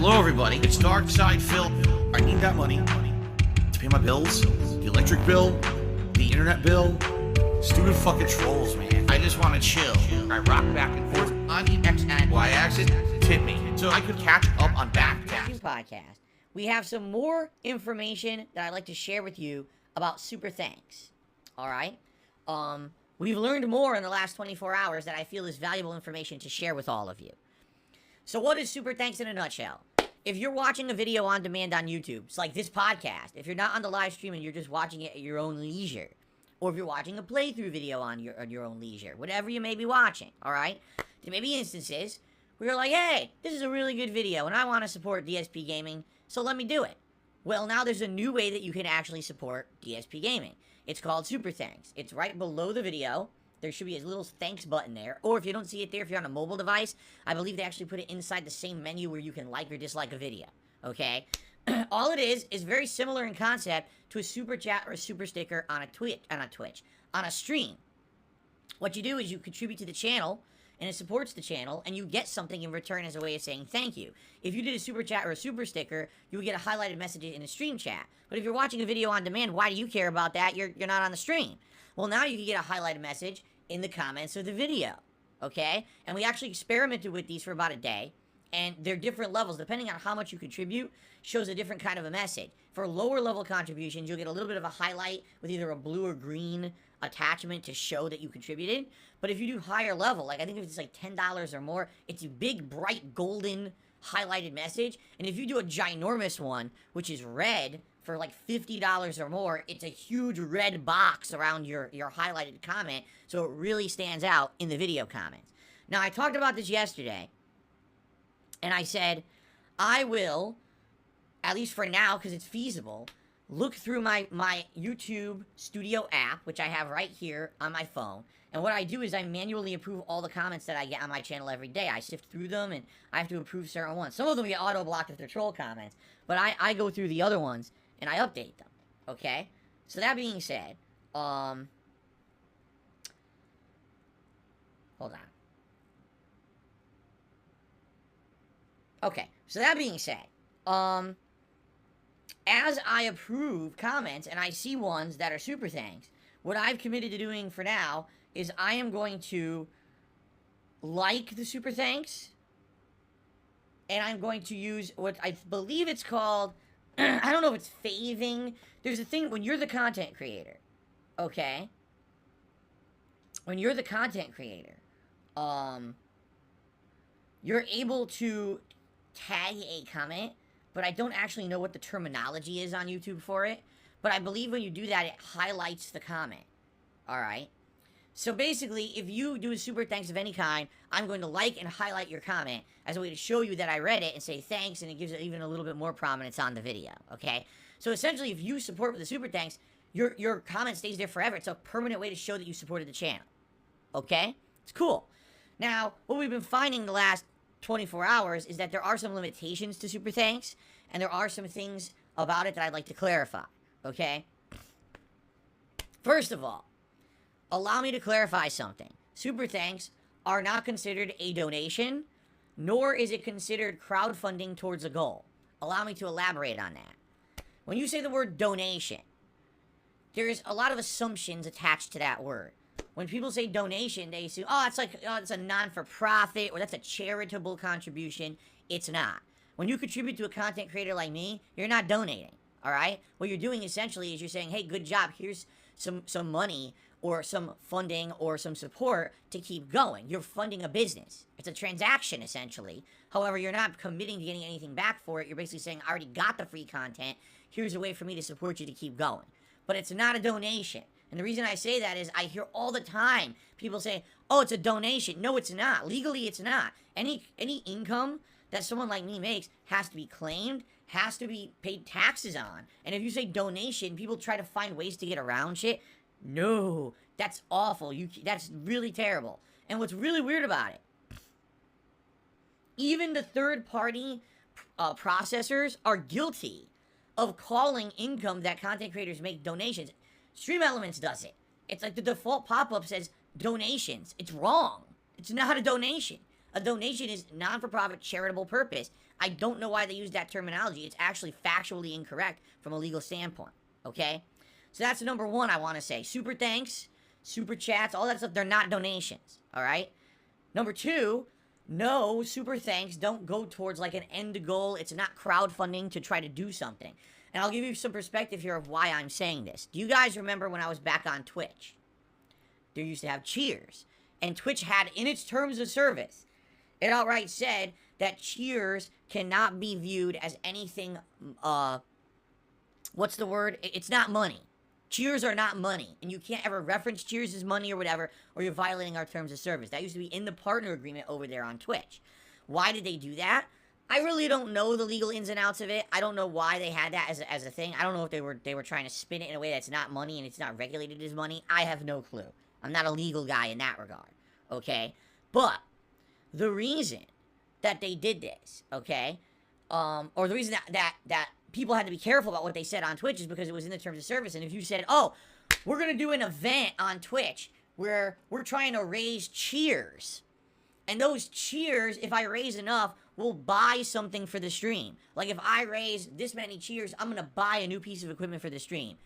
Hello, everybody. It's Darkside Phil. I need that money to pay my bills, the electric bill, the internet bill. Stupid fucking trolls, man. I just want to chill. I rock back and forth on the X and Y axis. Tip me so I could catch up on back tax. Podcast. We have some more information that I'd like to share with you about Super Thanks. All right. We've learned more in the last 24 hours that I feel is valuable information to share with all of you. So what is Super Thanks in a nutshell? If you're watching a video on demand on YouTube, it's like this podcast. If you're not on the live stream and you're just watching it at your own leisure, or if you're watching a playthrough video on your own leisure, whatever you may be watching, all right? There may be instances where you're like, hey, this is a really good video, and I want to support DSP Gaming, so let me do it. Well, now there's a new way that you can actually support DSP Gaming. It's called Super Thanks. It's right below the video. There should be a little thanks button there. Or if you don't see it there, if you're on a mobile device, I believe they actually put it inside the same menu where you can like or dislike a video. Okay? All it is very similar in concept to a super chat or a super sticker on a stream. What you do is you contribute to the channel, and it supports the channel, and you get something in return as a way of saying thank you. If you did a super chat or a super sticker, you would get a highlighted message in a stream chat. But if you're watching a video on demand, why do you care about that? You're not on the stream. Well, now you can get a highlighted message in the comments of the video, okay? And we actually experimented with these for about a day, and they're different levels. Depending on how much you contribute, shows a different kind of a message. For lower level contributions, you'll get a little bit of a highlight with either a blue or green attachment to show that you contributed. But if you do higher level, like I think if it's like $10 or more, it's a big, bright, golden highlighted message. And if you do a ginormous one, which is red, for like $50 or more, it's a huge red box around your highlighted comment, so it really stands out in the video comments. Now, I talked about this yesterday, and I said, I will, at least for now, because it's feasible, look through my YouTube Studio app, which I have right here on my phone, and what I do is I manually approve all the comments that I get on my channel every day. I sift through them, and I have to approve certain ones. Some of them get auto-blocked if they're troll comments, but I go through the other ones, and I update them, okay? So that being said, hold on. Okay, so that being said, as I approve comments and I see ones that are super thanks, what I've committed to doing for now is I am going to like the super thanks, and I'm going to use what I believe it's called, I don't know if it's faving. There's a thing when you're the content creator, okay? When you're the content creator, you're able to tag a comment, but I don't actually know what the terminology is on YouTube for it. But I believe when you do that, it highlights the comment. All right? So basically, if you do a super thanks of any kind, I'm going to like and highlight your comment as a way to show you that I read it and say thanks, and it gives it even a little bit more prominence on the video, okay? So essentially, if you support with the super thanks, your comment stays there forever. It's a permanent way to show that you supported the channel, okay? It's cool. Now, what we've been finding the last 24 hours is that there are some limitations to super thanks, and there are some things about it that I'd like to clarify, okay? First of all, allow me to clarify something. Super thanks are not considered a donation, nor is it considered crowdfunding towards a goal. Allow me to elaborate on that. When you say the word donation, there's a lot of assumptions attached to that word. When people say donation, they assume, oh, it's a non-for-profit, or that's a charitable contribution. It's not. When you contribute to a content creator like me, you're not donating, all right? What you're doing essentially is you're saying, hey, good job, here's some money, or some funding, or some support to keep going. You're funding a business. It's a transaction, essentially. However, you're not committing to getting anything back for it. You're basically saying, I already got the free content. Here's a way for me to support you to keep going. But it's not a donation. And the reason I say that is I hear all the time people say, oh, it's a donation. No, it's not. Legally, it's not. Any income that someone like me makes has to be claimed, has to be paid taxes on. And if you say donation, people try to find ways to get around shit. No, that's awful. That's really terrible. And what's really weird about it, even the third-party processors are guilty of calling income that content creators make donations. Stream Elements does it. It's like the default pop-up says donations. It's wrong. It's not a donation. A donation is non-for-profit charitable purpose. I don't know why they use that terminology. It's actually factually incorrect from a legal standpoint, okay? So that's number one I want to say. Super thanks, super chats, all that stuff, they're not donations, all right? Number two, no, super thanks don't go towards like an end goal. It's not crowdfunding to try to do something. And I'll give you some perspective here of why I'm saying this. Do you guys remember when I was back on Twitch? There used to have cheers. And Twitch had in its terms of service, it outright said that cheers cannot be viewed as anything, what's the word? It's not money. Cheers are not money, and you can't ever reference cheers as money or whatever, or you're violating our terms of service. That used to be in the partner agreement over there on Twitch. Why did they do that? I really don't know the legal ins and outs of it. I don't know why they had that as a thing. I don't know if they were trying to spin it in a way that's not money and it's not regulated as money. I have no clue. I'm not a legal guy in that regard, okay? But the reason that they did this, okay, or the reason that people had to be careful about what they said on Twitch is because it was in the terms of service. And if you said, oh, we're going to do an event on Twitch where we're trying to raise cheers, and those cheers, if I raise enough, will buy something for the stream. Like if I raise this many cheers, I'm going to buy a new piece of equipment for the stream.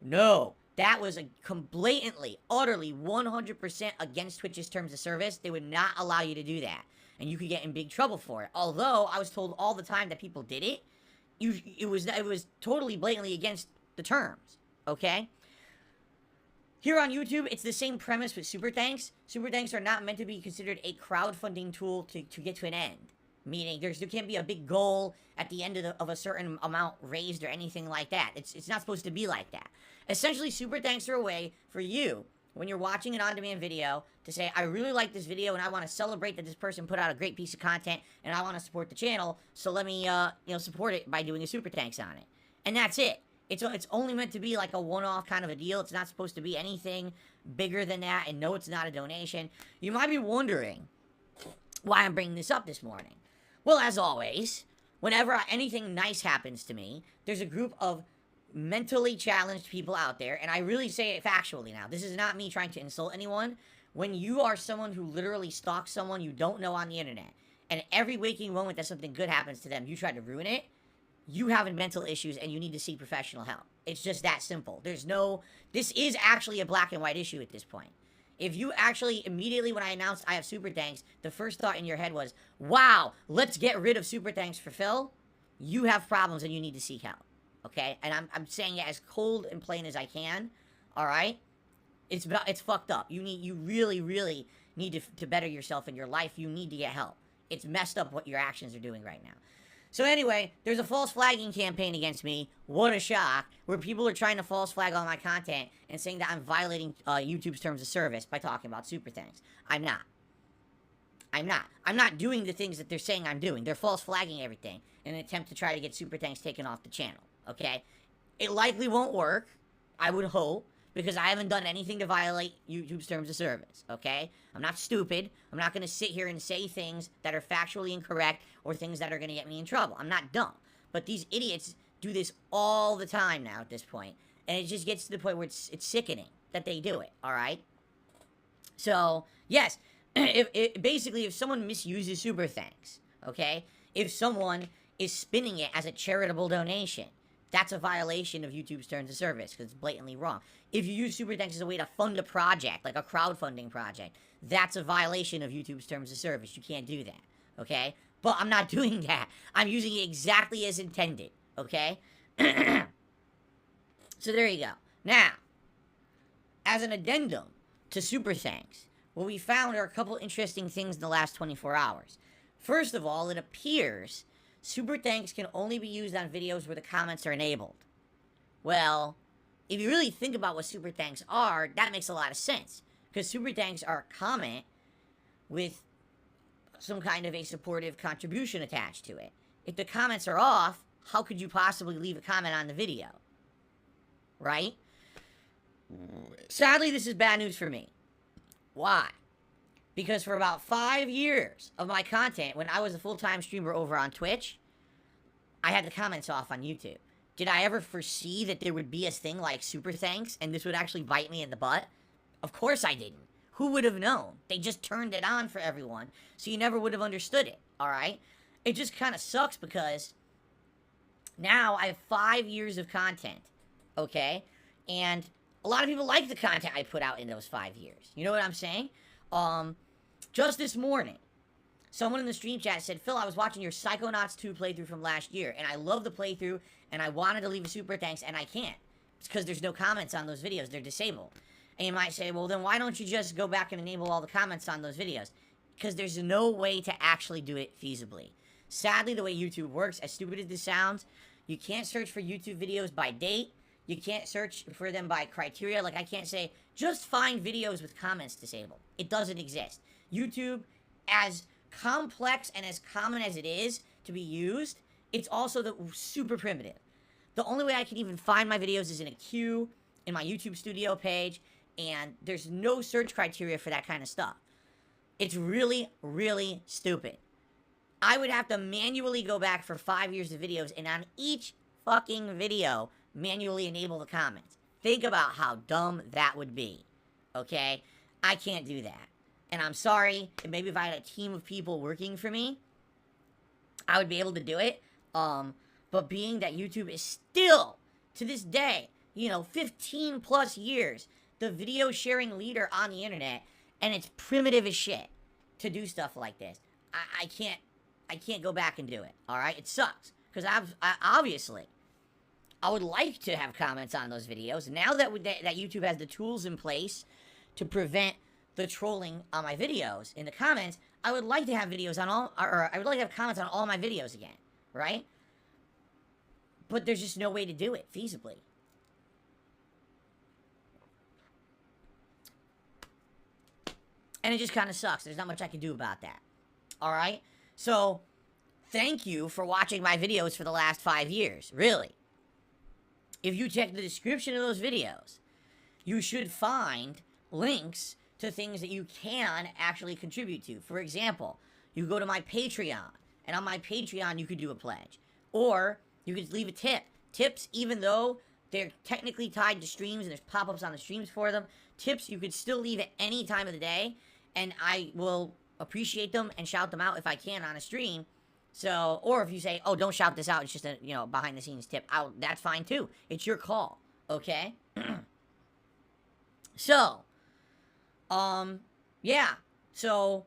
No, that was a blatantly, utterly, 100% against Twitch's terms of service. They would not allow you to do that. And you could get in big trouble for it. Although I was told all the time that people did it, it was totally blatantly against the terms, okay? Here on YouTube, it's the same premise with Super Thanks. Super Thanks are not meant to be considered a crowdfunding tool to get to an end. Meaning, there can't be a big goal at the end of a certain amount raised or anything like that. It's not supposed to be like that. Essentially, Super Thanks are a way for you, when you're watching an on-demand video, to say, I really like this video and I want to celebrate that this person put out a great piece of content and I want to support the channel, so let me, support it by doing a Super Thanks on it. And that's it. It's only meant to be like a one-off kind of a deal. It's not supposed to be anything bigger than that, and no, it's not a donation. You might be wondering why I'm bringing this up this morning. Well, as always, whenever anything nice happens to me, there's a group of mentally challenged people out there, and I really say it factually now. This is not me trying to insult anyone. When you are someone who literally stalks someone you don't know on the internet, and every waking moment that something good happens to them, you try to ruin it, you have mental issues and you need to seek professional help. It's just that simple. This is actually a black and white issue at this point. If you actually, immediately when I announced I have Super Thanks, the first thought in your head was, wow, let's get rid of Super Thanks for Phil, you have problems and you need to seek help, okay? And I'm saying it as cold and plain as I can, all right? It's fucked up. You really, really need to better yourself in your life. You need to get help. It's messed up what your actions are doing right now. So anyway, there's a false flagging campaign against me. What a shock. Where people are trying to false flag all my content and saying that I'm violating YouTube's terms of service by talking about Super Thanks. I'm not. I'm not doing the things that they're saying I'm doing. They're false flagging everything in an attempt to try to get Super Thanks taken off the channel, okay? It likely won't work, I would hope, because I haven't done anything to violate YouTube's terms of service, okay? I'm not stupid. I'm not going to sit here and say things that are factually incorrect or things that are going to get me in trouble. I'm not dumb. But these idiots do this all the time now at this point, and it just gets to the point where it's sickening that they do it, all right? So, yes, if someone misuses Super Thanks, okay? If someone is spinning it as a charitable donation, that's a violation of YouTube's terms of service because it's blatantly wrong. If you use Super Thanks as a way to fund a project, like a crowdfunding project, that's a violation of YouTube's terms of service. You can't do that, okay? But I'm not doing that. I'm using it exactly as intended, okay? So there you go. Now, as an addendum to Super Thanks, what we found are a couple interesting things in the last 24 hours. First of all, it appears Super Thanks can only be used on videos where the comments are enabled. Well, if you really think about what Super Thanks are, that makes a lot of sense. Because Super Thanks are a comment with some kind of a supportive contribution attached to it. If the comments are off, how could you possibly leave a comment on the video? Right? Sadly, this is bad news for me. Why? Because for about 5 years of my content, when I was a full-time streamer over on Twitch, I had the comments off on YouTube. Did I ever foresee that there would be a thing like Super Thanks and this would actually bite me in the butt? Of course I didn't. Who would have known? They just turned it on for everyone, so you never would have understood it, alright? it just kind of sucks because now I have 5 years of content, okay? And a lot of people like the content I put out in those 5 years. You know what I'm saying? Just this morning, someone in the stream chat said, Phil, I was watching your Psychonauts 2 playthrough from last year, and I love the playthrough, and I wanted to leave a super thanks, and I can't. It's because there's no comments on those videos. They're disabled. And you might say, well, then why don't you just go back and enable all the comments on those videos? Because there's no way to actually do it feasibly. Sadly, the way YouTube works, as stupid as this sounds, you can't search for YouTube videos by date. You can't search for them by criteria. Like, I can't say, just find videos with comments disabled. It doesn't exist. YouTube, as complex and as common as it is to be used, it's also super primitive. The only way I can even find my videos is in a queue in my YouTube studio page, and there's no search criteria for that kind of stuff. It's really, really stupid. I would have to manually go back for 5 years of videos, and on each fucking video, manually enable the comments. Think about how dumb that would be, okay? I can't do that. And I'm sorry, maybe if I had a team of people working for me, I would be able to do it. But being that YouTube is still, to this day, 15 plus years, the video sharing leader on the internet, and it's primitive as shit to do stuff like this. I can't go back and do it, alright? It sucks. Because obviously, I would like to have comments on those videos. Now that YouTube has the tools in place to prevent the trolling on my videos in the comments, I would like to have videos on I would like to have comments on all my videos again, right? But there's just no way to do it feasibly. And it just kind of sucks. There's not much I can do about that. Alright? So, thank you for watching my videos for the last 5 years. Really. If you check the description of those videos, you should find links to things that you can actually contribute to. For example, you go to my Patreon, and on my Patreon, you could do a pledge. Or, you could leave a tip. Tips, even though they're technically tied to streams, and there's pop-ups on the streams for them, tips you could still leave at any time of the day, and I will appreciate them and shout them out if I can on a stream. So, or if you say, oh, don't shout this out, it's just a, behind-the-scenes tip, that's fine too. It's your call, okay? So, yeah. So,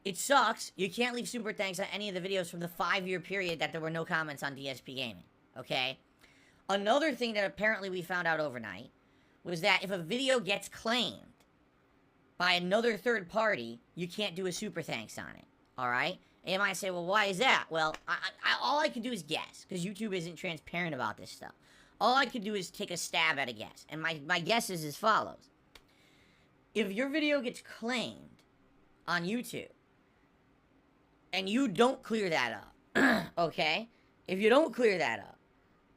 it sucks. You can't leave super thanks on any of the videos from the 5-year period that there were no comments on DSP Gaming, okay? Another thing that apparently we found out overnight was that if a video gets claimed by another third party, you can't do a super thanks on it, alright? And you might say, well, why is that? Well, all I can do is guess, because YouTube isn't transparent about this stuff. All I can do is take a stab at a guess, and my guess is as follows. If your video gets claimed on YouTube, and you don't clear that up, okay? If you don't clear that up,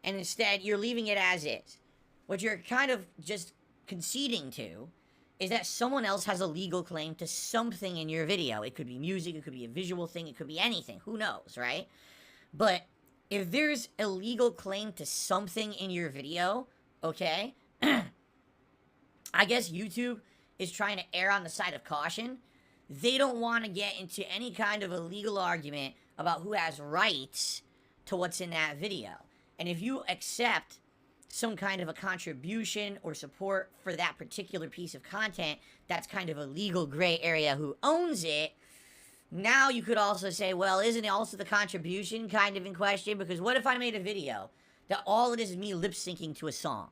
and instead you're leaving it as is, what you're kind of just conceding to is that someone else has a legal claim to something in your video. It could be music, it could be a visual thing, it could be anything. Who knows, right? But if there's a legal claim to something in your video, okay, I guess YouTube is trying to err on the side of caution. They don't want to get into any kind of a legal argument about who has rights to what's in that video. And if you accept some kind of a contribution or support for that particular piece of content, that's kind of a legal gray area who owns it. Now you could also say, well, isn't it also the contribution kind of in question? Because what if I made a video that all it is me lip syncing to a song?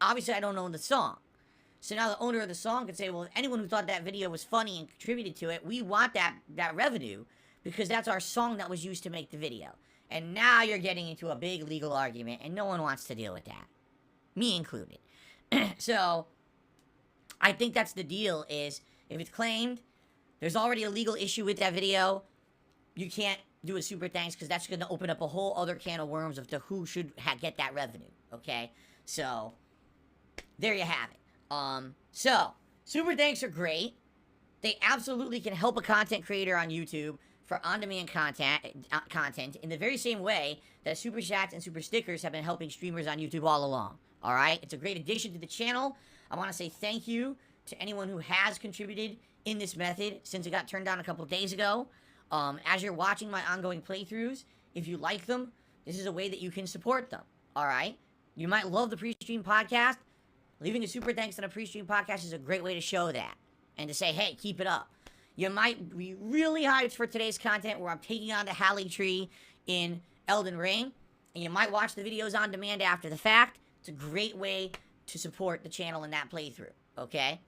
Obviously, I don't own the song. So now the owner of the song could say, well, anyone who thought that video was funny and contributed to it, we want that revenue because that's our song that was used to make the video. And now you're getting into a big legal argument, and no one wants to deal with that. Me included. So, I think that's the deal is, if it's claimed, there's already a legal issue with that video, you can't do a super thanks, because that's going to open up a whole other can of worms of who should get that revenue, okay? So, there you have it. So, super thanks are great. They absolutely can help a content creator on YouTube for on-demand content in the very same way that super chats and super stickers have been helping streamers on YouTube all along. Alright? It's a great addition to the channel. I want to say thank you to anyone who has contributed in this method since it got turned on a couple of days ago. As you're watching my ongoing playthroughs, if you like them, this is a way that you can support them. All right? You might love the pre-stream podcast. Leaving a super thanks on a pre-stream podcast is a great way to show that and to say, hey, keep it up. You might be really hyped for today's content where I'm taking on the Halley Tree in Elden Ring, and you might watch the videos on demand after the fact. It's a great way to support the channel in that playthrough, okay?